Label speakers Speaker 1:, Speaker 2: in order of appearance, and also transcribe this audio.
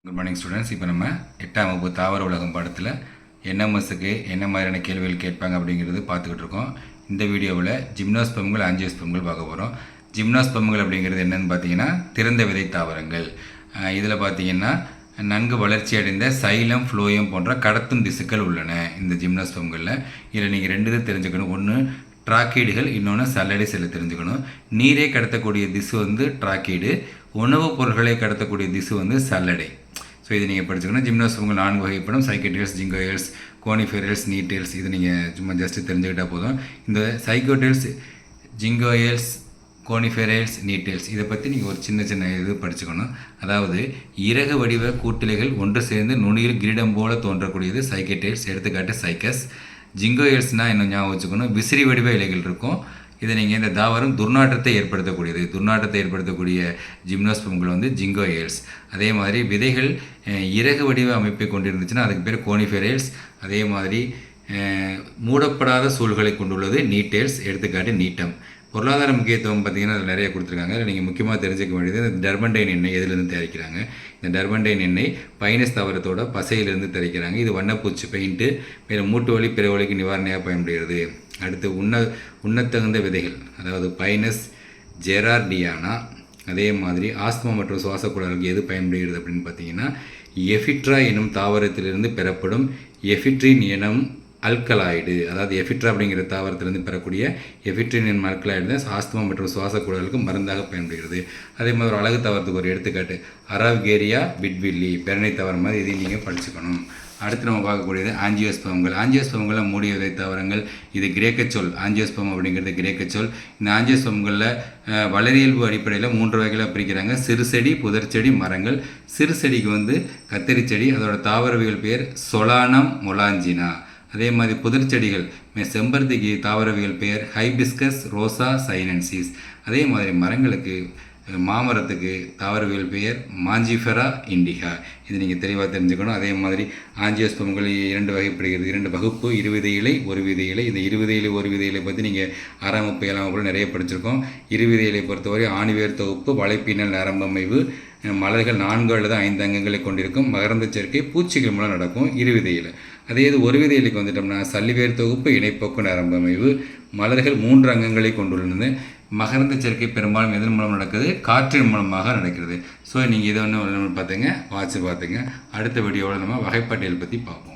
Speaker 1: Good morning students. இப்போ நம்ம 8ஆம் வகுப்பு தாவர உலகம் பாடத்தில் என்எம்எஸ்க்கு என்ன மாதிரியான கேள்விகள் கேட்பாங்க அப்படிங்கிறது பார்த்துக்கிட்டு இருக்கோம். இந்த வீடியோவில் ஜிம்னோஸ்பெர்ம்கள், ஆஞ்சியோஸ்பெர்ம்கள் பார்க்க போகிறோம். ஜிம்னோஸ்பெர்ம்கள் அப்படிங்கிறது என்னென்னு பார்த்தீங்கன்னா திறந்த விதை தாவரங்கள். இதில் பார்த்தீங்கன்னா நன்கு வளர்ச்சி அடைந்த சைலம், ஃப்ளோயம் போன்ற கடத்தும் திசுக்கள் உள்ளன இந்த ஜிம்னோஸ்பெர்ம்களில். இதில் நீங்கள் ரெண்டு இது தெரிஞ்சுக்கணும். ஒன்று ட்ராக்கீடுகள், இன்னொன்று சல்லடை செல்லை தெரிஞ்சுக்கணும். நீரை கடத்தக்கூடிய திசு வந்து ட்ராக்கீடு, உணவுப் பொருட்களை கடத்தக்கூடிய திசு வந்து சல்லடை. ஸோ இது நீங்கள் படிச்சுக்கணும். ஜிம்னோஸ்பெர்ம்கள் 4 வகைப்படும்: சைக்கோடெயில்ஸ், ஜிங்கோயல்ஸ், கோனிஃபெரல்ஸ், நீட்டெயில்ஸ். இது நீங்கள் சும்மா ஜஸ்ட்டு தெரிஞ்சுக்கிட்டால் போதும். இந்த சைக்கோடெயில்ஸ், ஜிங்கோயல்ஸ், கோனிஃபெரல்ஸ், நீட்டெயில்ஸ் இதை பற்றி நீங்கள் ஒரு சின்ன இது படிச்சுக்கணும். அதாவது இறகு வடிவ கூட்டிலைகள் ஒன்று சேர்ந்து நுனியில் கிரீடம் போல தோன்றக்கூடியது சைக்கோடெயில்ஸ். எடுத்துக்காட்டு சைக்கஸ். ஜிங்கோயல்ஸ்னால் இன்னும் ஞாபகம் வச்சுக்கணும், விசிறி வடிவ இலைகள் இருக்கும். இதை நீங்கள் இந்த தாவரம் துர்நாற்றத்தை ஏற்படுத்தக்கூடிய ஜிம்னோஸ்பெர்ம்கள் வந்து ஜிங்கோயல்ஸ். அதே மாதிரி விதைகள் இறகு வடிவ அமைப்பை கொண்டிருந்துச்சுன்னா அதுக்கு பேர் கோனிஃபெரல்ஸ். அதே மாதிரி மூடப்படாத சூழ்களை கொண்டுள்ளது நீட்டெயில்ஸ். எடுத்துக்காட்டு நீட்டம். பொருளாதார முக்கியத்துவம் பார்த்திங்கன்னா அதில் நிறைய கொடுத்துருக்காங்க. அதில் நீங்கள் முக்கியமாக தெரிஞ்சுக்க வேண்டியது இந்த டர்பண்டைன் எண்ணெய் எதுலேருந்து தயாரிக்கிறாங்க. இந்த டர்பண்டைன் எண்ணெய் பைனஸ் தாவரத்தோட பசையிலிருந்து தயாரிக்கிறாங்க. இது வண்ணப்பூச்சி பெயிண்ட்டு, மேலும் மூட்டு வலி, பிற வலிக்கு நிவாரணையாக பயன்படுகிறது. அடுத்து உண்ணத்தகுந்த விதைகள், அதாவது பைனஸ் ஜெரார்டியானா. அதே மாதிரி ஆஸ்துமா மற்றும் சுவாச குழலுக்கு எது பயன்படுகிறது அப்படின்னு பார்த்தீங்கன்னா எஃபிட்ரா எனும் தாவரத்திலிருந்து பெறப்படும் எஃபிட்ரின் எனும் அல்கலாய்டு. அதாவது எஃபிட்ரா அப்படிங்கிற தாவரத்திலிருந்து பெறக்கூடிய எஃபிட்ரின் எனும் அல்கலாய்டு தான் ஆஸ்துமா மற்றும் சுவாச குழலுக்கு மருந்தாக பயன்படுகிறது. அதே மாதிரி ஒரு அழகு தாவரத்துக்கு ஒரு எடுத்துக்காட்டு அரவ்கேரியா விட்வில்லி, பெரணை தாவரம் மாதிரி இதையும் நீங்கள் படிச்சுக்கணும். அடுத்து நம்ம பார்க்கக்கூடியது ஆஞ்சியோஸ்பெர்ம்கள். ஆஞ்சியோஸ்பெர்ம்களில் மூடிய விதை தாவரங்கள். இது கிரேக்க சொல். ஆஞ்சியோஸ்பெர்ம் அப்படிங்கிறது கிரேக்க சொல். இந்த ஆஞ்சியோஸ்பெர்ம்களில் வளரியல்பு அடிப்படையில் 3 வகைகளாக பிரிக்கிறாங்க: சிறுசெடி, புதர்ச்செடி, மரங்கள். சிறுசெடிக்கு வந்து கத்தரி செடி, அதோட தாவரவியல் பெயர் சொலானம் மொலாஞ்சினா. அதே மாதிரி புதர்ச்செடிகள் செம்பருத்திக்கு தாவரவியல் பெயர் ஹைபிஸ்கஸ் ரோசா சைனன்சிஸ். அதே மாதிரி மரங்களுக்கு, மாமரத்துக்கு தாவரவியல் பெயர் மாஞ்சிஃபெரா இண்டிகா. இது நீங்கள் தெளிவாக தெரிஞ்சுக்கணும். அதே மாதிரி ஆஞ்சியோஸ்பெர்ம்கள் 2 வகைப்படுகிறது. 2 வகுப்பு: இருவிதை இலை, ஒரு விதை இலை. இந்த இருவிதை இலை, ஒரு விதை இலை பற்றி நீங்கள் 6ஆம் வகுப்பு, 7ஆம் வகுப்பு நிறைய படிச்சிருக்கோம். இருவிதை இலை பொறுத்தவரை ஆணிவேர் தொகுப்பு, வலைப்பின்னல் நரம்பமைவு, மலர்கள் 4 அல்லது 5 அங்கங்களை கொண்டிருக்கும். மகரந்த சேர்க்கை பூச்சிகள் மூலம் நடக்கும் இருவிதையில். அதே இது ஒரு விதை இலைக்கு வந்துட்டோம்னா சல்லிவேர் தொகுப்பு, இணைப்போக்கு, நரம்பமைவு, மலர்கள் 3 அங்கங்களை கொண்டுள்ளது. மகரந்த சேர்க்கை பெரும்பாலும் எதன் மூலம் நடக்குது? காற்றின் மூலமாக நடக்கிறது. ஸோ நீங்கள் இதை ஒன்று பார்த்துங்க, வாட்ச் பார்த்துங்க. அடுத்த வீடியோவில் நம்ம வகைப்பட்டியல் பற்றி பார்ப்போம்.